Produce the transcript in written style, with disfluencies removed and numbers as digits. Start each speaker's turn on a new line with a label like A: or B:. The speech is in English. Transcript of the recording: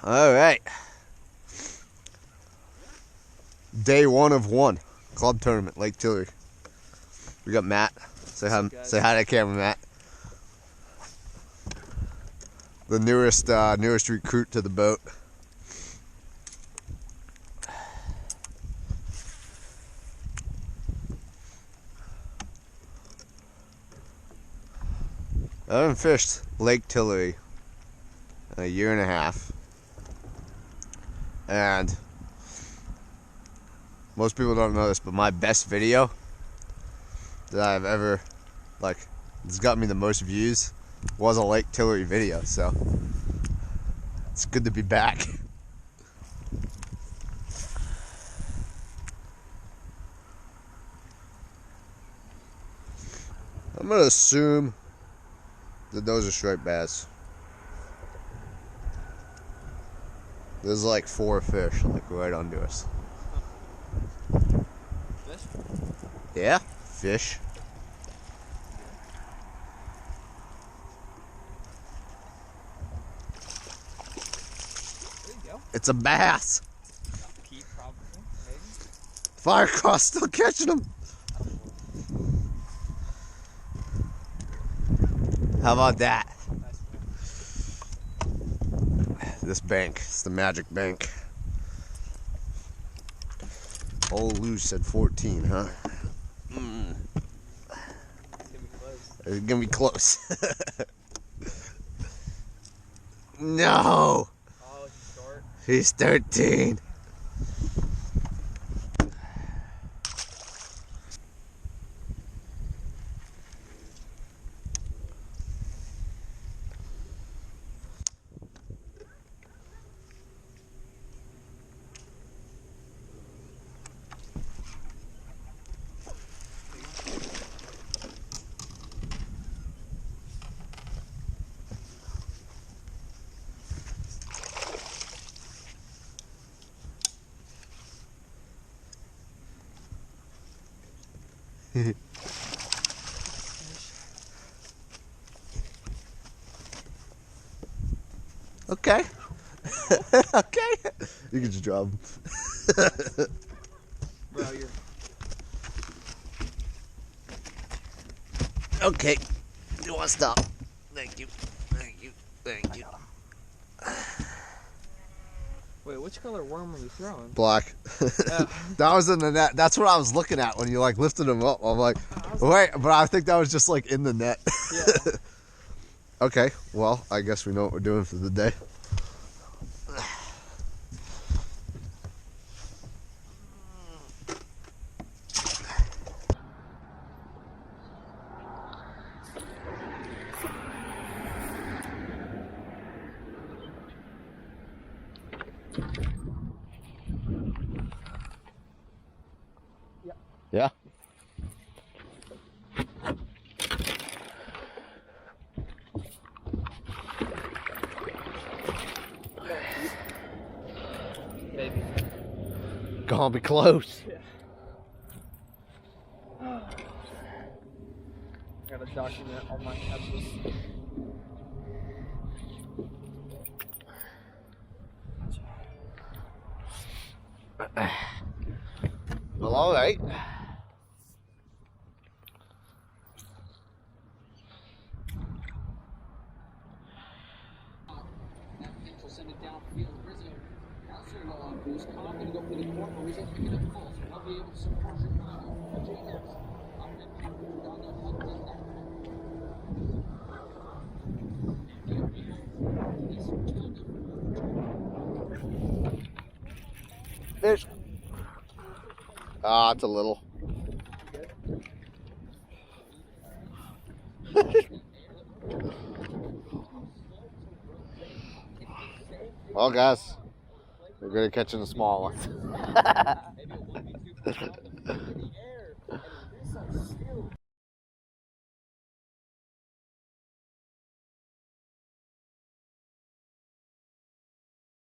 A: All right. Day 1 of 1 club tournament, Lake Tillery. We got Matt. Say hi to the camera, Matt. The newest recruit to the boat. I haven't fished Lake Tillery in a year and a half, and most people don't know this, but my best video that I've ever, it's got me the most views, was a Lake Tillery video, so it's good to be back. I'm gonna assume that those are striped bass. There's like 4 fish, right under us.
B: Fish?
A: Yeah, fish.
B: There you go.
A: It's a bass.
B: Keep probably, maybe.
A: Firecross still catching them. How about that?
B: Nice.
A: This bank, it's the magic bank. Old Lou said 14, huh? It's gonna be close. No!
B: Oh, he's short.
A: He's 13. Okay. Okay. You can just drop him.
B: Bro, you're...
A: Okay. You want to stop? Thank you. Thank you. Thank you.
B: Wait, which color worm are you throwing?
A: Black.
B: Yeah.
A: That was in the net. That's what I was looking at when you lifted him up. I'm like, wait, but I think that was just in the net.
B: Yeah.
A: Okay, well, I guess we know what we're doing for the day. Yeah.
B: Maybe.
A: Gonna be close.
B: Yeah. Gotta document all my catches.
A: Well, all right.
C: Send it downfield. Rizzo also who's going to go for the corner. Rizzo picking up full, so he'll be able to support your
A: Fish. Ah, it's a little. Well, guys, we're good at catching the small ones.